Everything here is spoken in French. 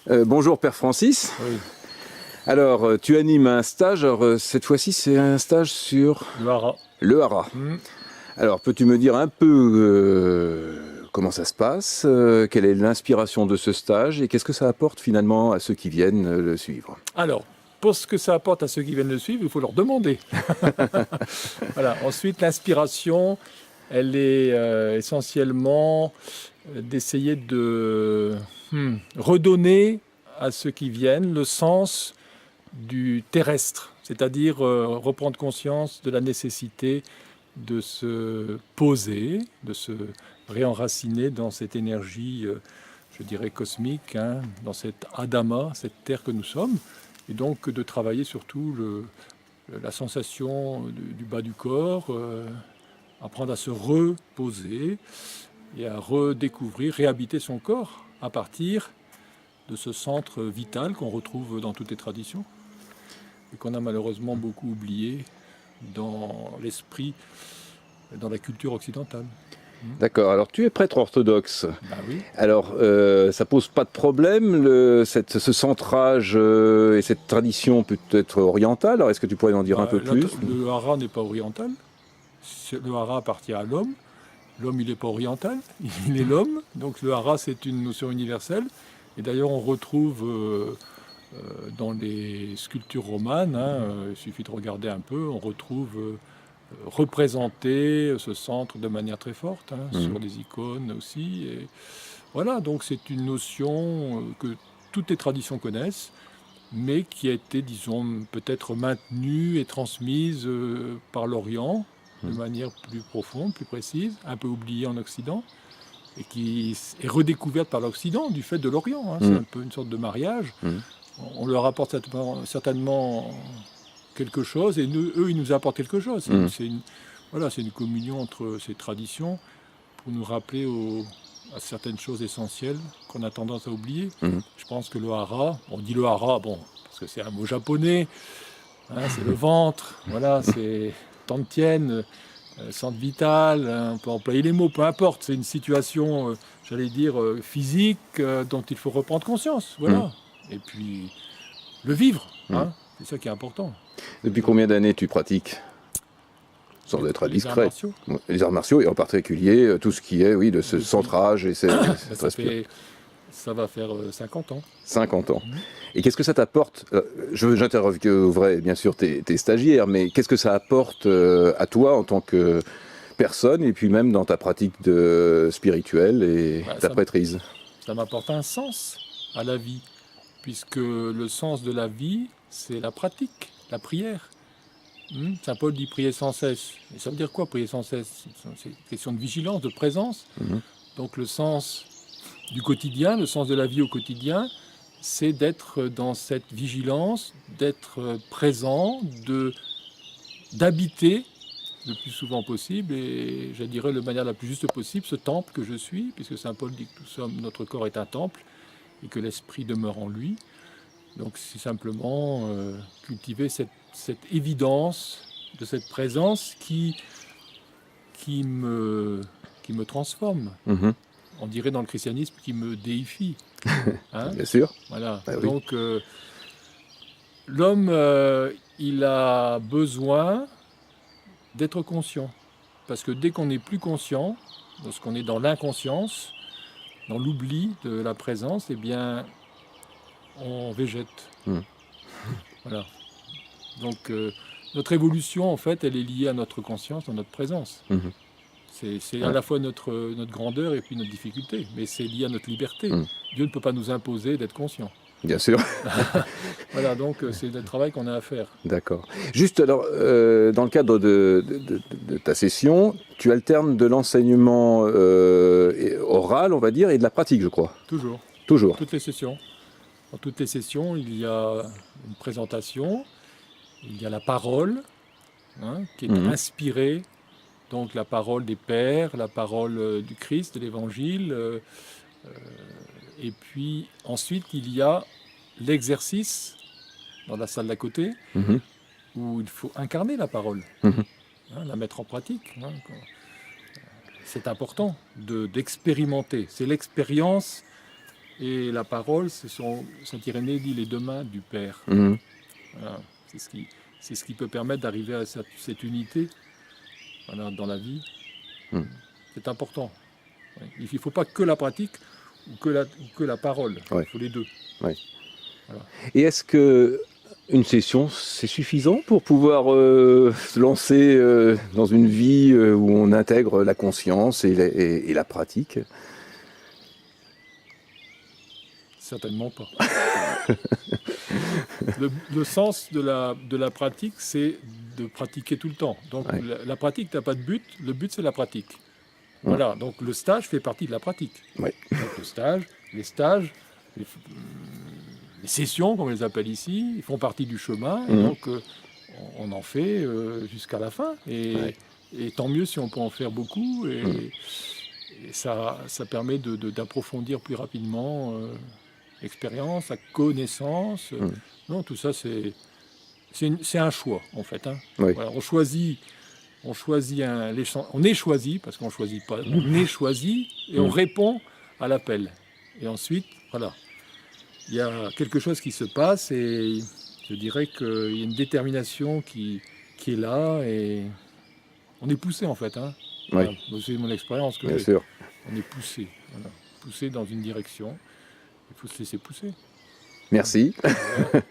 Bonjour Père Francis. Oui, Alors, tu animes un stage. Alors, cette fois-ci, c'est un stage sur le hara. le hara. Alors, peux-tu me dire un peu comment ça se passe, quelle est l'inspiration de ce stage et qu'est-ce que ça apporte finalement à ceux qui viennent le suivre? Alors, pour ce que ça apporte à ceux qui viennent le suivre, il faut leur demander. Voilà. Ensuite, l'inspiration, elle est essentiellement d'essayer de redonner à ceux qui viennent le sens du terrestre, c'est-à-dire reprendre conscience de la nécessité de se poser, de se réenraciner dans cette énergie, je dirais, cosmique, hein, dans cet Adama, cette terre que nous sommes, et donc de travailler surtout la sensation du bas du corps, apprendre à se reposer et à redécouvrir, réhabiter son corps à partir de ce centre vital qu'on retrouve dans toutes les traditions et qu'on a malheureusement beaucoup oublié dans l'esprit, dans la culture occidentale. D'accord. Alors, tu es prêtre orthodoxe. Ben oui. Alors, ça pose pas de problème, ce centrage et cette tradition peut être orientale. Alors, est-ce que tu pourrais en dire un peu plus? Le hara n'est pas oriental. Le hara appartient à l'homme. L'homme, il n'est pas oriental, il est l'homme. Donc le hara, c'est une notion universelle. Et d'ailleurs, on retrouve dans les sculptures romanes, il suffit de regarder un peu, on retrouve représenté ce centre de manière très forte, sur les icônes aussi. Et voilà, donc c'est une notion que toutes les traditions connaissent, mais qui a été, disons, peut-être maintenue et transmise par l'Orient de manière plus profonde, plus précise, un peu oubliée en Occident, et qui est redécouverte par l'Occident du fait de l'Orient. C'est un peu une sorte de mariage. On leur apporte certainement quelque chose, et eux, ils nous apportent quelque chose. C'est une communion entre ces traditions pour nous rappeler à certaines choses essentielles qu'on a tendance à oublier. Je pense que le hara, on dit le hara, bon, parce que c'est un mot japonais, c'est le ventre, voilà, c'est tantien, centre vital, on peut employer les mots, peu importe, c'est une situation, j'allais dire, physique dont il faut reprendre conscience, voilà. Et puis, le vivre, c'est ça qui est important. Depuis combien d'années tu pratiques? Sans être Les arts indiscret. martiaux. Les arts martiaux et en particulier tout ce qui est, oui, de ce centrage et Ça va faire 50 ans. 50 ans. Et qu'est-ce que ça t'apporte? J'interrogerai bien sûr tes stagiaires, mais qu'est-ce que ça apporte à toi en tant que personne et puis même dans ta pratique spirituelle et ta prêtrise? Ça m'apporte un sens à la vie, puisque le sens de la vie, c'est la pratique, la prière. Saint Paul dit prier sans cesse. Et ça veut dire quoi prier sans cesse? C'est une question de vigilance, de présence. Donc le sens du quotidien, le sens de la vie au quotidien, c'est d'être dans cette vigilance, d'être présent, d'habiter le plus souvent possible et je dirais de manière la plus juste possible ce temple que je suis, puisque Saint Paul dit que notre corps est un temple et que l'esprit demeure en lui. Donc c'est simplement cultiver cette évidence de cette présence qui me transforme. On dirait dans le christianisme qui me déifie. Bien sûr. Voilà. Ah, oui. Donc l'homme, il a besoin d'être conscient. Parce que dès qu'on n'est plus conscient, lorsqu'on est dans l'inconscience, dans l'oubli de la présence, eh bien, on végète. Voilà. Donc notre évolution, en fait, elle est liée à notre conscience, à notre présence. C'est à la fois notre grandeur et puis notre difficulté, mais c'est lié à notre liberté. Dieu ne peut pas nous imposer d'être conscient. Bien sûr. Voilà, donc c'est le travail qu'on a à faire. D'accord. Juste alors, dans le cadre de ta session, tu alternes de l'enseignement oral, on va dire, et de la pratique, je crois. Toujours. Toujours. Toutes les sessions. Dans toutes les sessions, il y a une présentation, il y a la parole, qui est inspirée, donc la parole des pères, la parole du Christ, de l'Évangile. Et puis ensuite, il y a l'exercice dans la salle d'à côté, où il faut incarner la parole, la mettre en pratique. C'est important d'expérimenter. C'est l'expérience Et la parole, Saint Irénée dit les deux mains du Père. Mhm. Voilà. C'est ce qui peut permettre d'arriver à cette unité, voilà, dans la vie. Mm. C'est important. Ouais. Il ne faut pas que la pratique ou que la parole. Ouais. Il faut les deux. Ouais. Voilà. Et est-ce que une session, c'est suffisant pour pouvoir se lancer dans une vie où on intègre la conscience et la pratique? Certainement pas. Le sens de la pratique, c'est de pratiquer tout le temps. Donc Ouais. la pratique n'a pas de but, le but c'est la pratique. Voilà, donc le stage fait partie de la pratique. Ouais. Donc le stage, les stages, les sessions, comme on les appelle ici, ils font partie du chemin. Et donc on en fait jusqu'à la fin. Et tant mieux si on peut en faire beaucoup. Et ça permet d'approfondir plus rapidement l'expérience, la connaissance. Non, tout ça, c'est un choix, en fait. Hein. Oui. Voilà, on choisit on est choisi, parce qu'on ne choisit pas, on est choisi et on répond à l'appel. Et ensuite, voilà, il y a quelque chose qui se passe et je dirais qu'il y a une détermination qui est là et on est poussé en fait. Hein. Oui. Voilà, c'est mon expérience que Bien j'ai. sûr. On est poussé, voilà, poussé dans une direction. Il faut se laisser pousser. Merci. Ouais.